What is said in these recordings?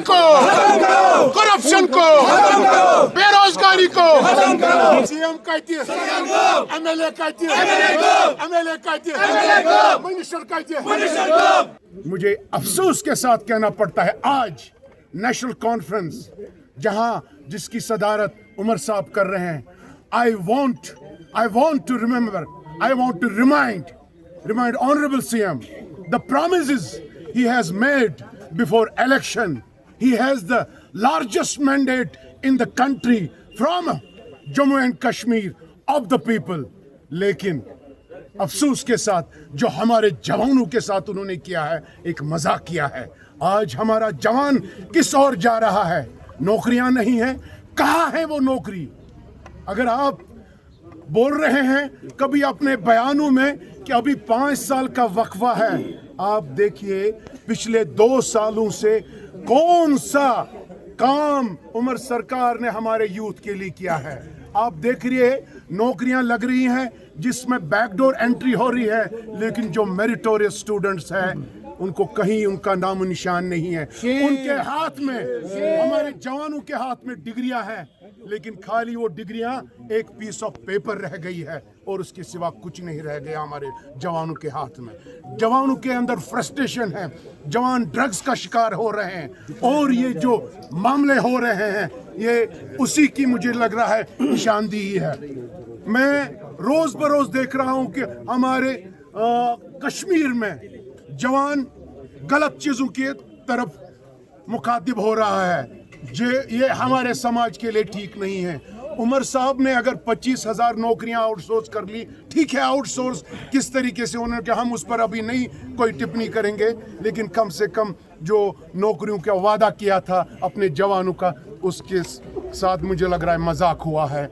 को, करप्शन को, बेरोजगारी को, सीएम कहती है, एमएलए कहती है, एमएलए कहती है, मिनिस्टर कहती है। मुझे अफसोस के साथ कहना पड़ता है आज नेशनल कॉन्फ्रेंस जहां जिसकी सदारत उमर साहब कर रहे हैं, I want to remind Honorable CM the promises he has made before election. He has the largest mandate in the country from Jammu and Kashmir of the people. लेकिन अफसोस के साथ जो हमारे जवानों के साथ उन्होंने किया है, एक मजाक किया है। आज हमारा जवान किस ओर जा रहा है? नौकरियां नहीं है। कहाँ है वो नौकरी? अगर आप बोल रहे हैं कभी अपने बयानों में कि अभी 5 साल का वक्फा है, आप देखिए पिछले 2 सालों से कौन सा काम उमर सरकार ने हमारे यूथ के लिए किया है। आप देख रही है नौकरियां लग रही हैं जिसमें बैकडोर एंट्री हो रही है, लेकिन जो मेरिटोरियस स्टूडेंट्स हैं उनको कहीं उनका नामो निशान नहीं है। उनके हाथ में, हमारे जवानों के हाथ में डिग्रियां हैं, लेकिन खाली वो डिग्रियां एक पीस ऑफ पेपर रह गई है और उसके सिवा कुछ नहीं रह गया हमारे जवानों के हाथ में। जवानों के अंदर फ्रस्ट्रेशन है, जवान ड्रग्स का शिकार हो रहे हैं और ये जो मामले हो रहे हैं ये उसी की मुझे लग रहा है निशानदेही है। मैं रोज बरोज देख रहा हूं कि हमारे कश्मीर में जवान गलत चीजों की तरफ मुखातिब हो रहा है। ये हमारे समाज के लिए ठीक नहीं है। उमर साहब ने अगर 25,000 नौकरियां आउटसोर्स कर ली, ठीक है, आउटसोर्स किस तरीके से उन्होंने कहा, हम उस पर अभी नहीं कोई टिप्पणी करेंगे, लेकिन कम से कम जो नौकरियों का वादा किया था अपने जवानों का, उसके साथ मुझे लग रहा है मजाक हुआ है।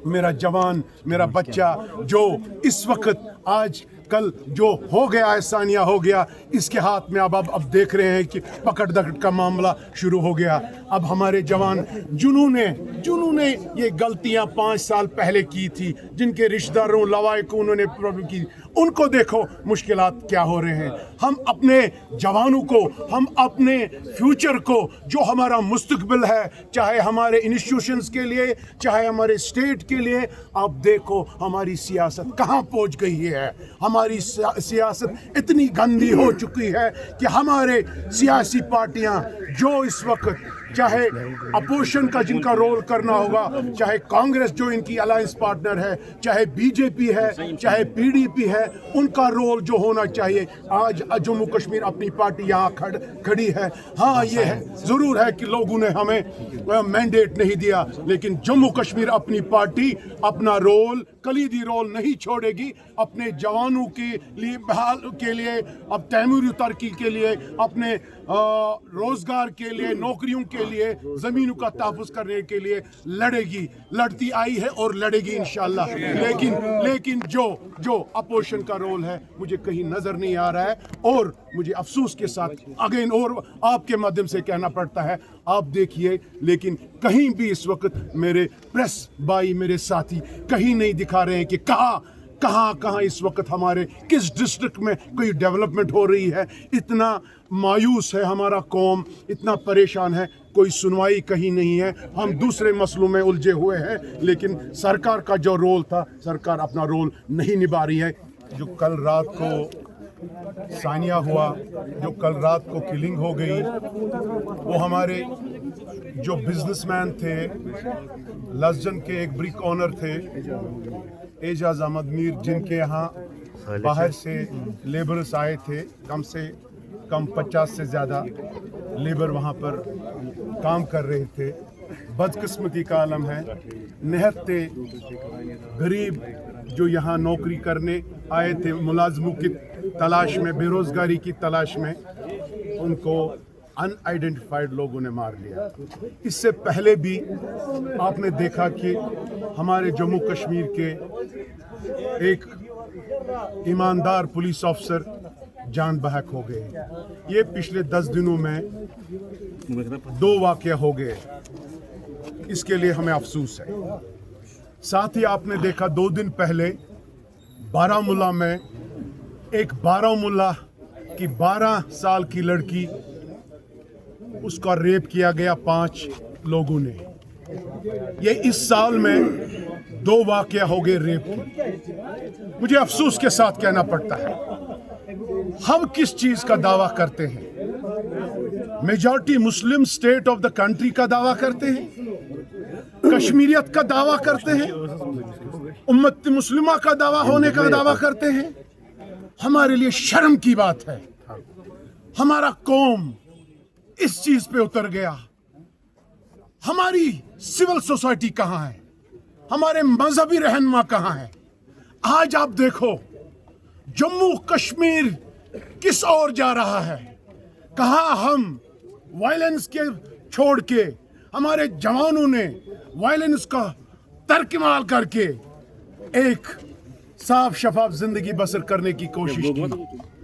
मेरा जवान, मेरा बच्चा जो इस वक्त आज कल जो हो गया है, सानिया हो गया, इसके हाथ में अब देख रहे हैं कि पकड़ दकड़ का मामला शुरू हो गया। अब हमारे जवान जिन्होंने ये गलतियां 5 साल पहले की थी, जिनके रिश्तेदारों लवाइकों उन्होंने प्रॉब्लम की, उनको देखो मुश्किलात क्या हो रहे हैं। हम अपने जवानों को, हम अपने फ्यूचर को, जो हमारा मुस्तकबिल है, चाहे हमारे इंस्टीट्यूशंस के लिए, चाहे हमारे स्टेट के लिए, आप देखो हमारी सियासत कहाँ पहुँच गई है। हमारी सियासत इतनी गंदी हो चुकी है कि हमारे सियासी पार्टियां जो इस वक्त, चाहे अपोजिशन का जिनका रोल करना होगा, चाहे कांग्रेस जो इनकी अलायंस पार्टनर है, चाहे बीजेपी है, चाहे पीडीपी है, उनका रोल जो होना चाहिए। आज जम्मू कश्मीर अपनी पार्टी यहाँ खड़ी है। हाँ, ये है ज़रूर है कि लोगों ने हमें मैंडेट नहीं दिया, लेकिन जम्मू कश्मीर अपनी पार्टी अपना रोल, कलीदी रोल नहीं छोड़ेगी। अपने जवानों के लिए, बहाल के लिए, अब तैमूरी तरक्की के लिए, अपने रोजगार के लिए, नौकरियों के लिए, जमीनों का तहफ़्फ़ुज़ करने के लिए लड़ेगी, लड़ती आई है और लड़ेगी इंशाअल्लाह। लेकिन जो अपोजिशन का रोल है मुझे कहीं नजर नहीं आ रहा है और मुझे अफसोस के साथ अगेन और आपके माध्यम से कहना पड़ता है, आप देखिए, लेकिन कहीं भी इस वक्त मेरे प्रेस भाई, मेरे साथी कहीं नहीं दिखा रहे हैं कि कहाँ इस वक्त हमारे किस डिस्ट्रिक्ट में कोई डेवलपमेंट हो रही है। इतना मायूस है हमारा कौम, इतना परेशान है, कोई सुनवाई कहीं नहीं है। हम दूसरे मसलों में उलझे हुए हैं, लेकिन सरकार का जो रोल था, सरकार अपना रोल नहीं निभा रही है। जो कल रात को सानिया हुआ, जो कल रात को किलिंग हो गई, वो हमारे जो बिजनेसमैन थे, लस्जन के एक ब्रिक ओनर थे, एजाज अहमद मीर, जिनके यहाँ बाहर से लेबर्स आए थे, कम से कम 50 से ज़्यादा लेबर वहाँ पर काम कर रहे थे। बदकिस्मती का आलम है, निहत्ते गरीब जो यहाँ नौकरी करने आए थे, मुलाजमों की तलाश में, बेरोज़गारी की तलाश में, उनको अनआइडेंटिफाइड लोगों ने मार लिया। इससे पहले भी आपने देखा कि हमारे जम्मू कश्मीर के एक ईमानदार पुलिस ऑफिसर जान बहक हो गए। ये पिछले 10 दिनों में 2 वाक़या हो गए। इसके लिए हमें अफसोस है। साथ ही आपने देखा 2 दिन पहले बारामूला में एक बारामूला की 12 साल की लड़की उसका रेप किया गया 5 लोगों ने। ये इस साल में 2 वाकया हो गए रेप के। मुझे अफसोस के साथ कहना पड़ता है, हम किस चीज का दावा करते हैं? Majority Muslim state of the country का दावा करते हैं, कश्मीरियत का दावा करते हैं, उम्मत मुस्लिमा का दावा होने का दावा करते हैं। हमारे लिए शर्म की बात है, हमारा कौम इस चीज पे उतर गया। हमारी सिविल सोसाइटी कहां है? हमारे मजहबी रहनुमा कहां है? आज आप देखो जम्मू कश्मीर किस ओर जा रहा है। कहां हम वायलेंस के छोड़ के, हमारे जवानों ने वायलेंस का तर्कमाल करके एक साफ शफाफ जिंदगी बसर करने की कोशिश की।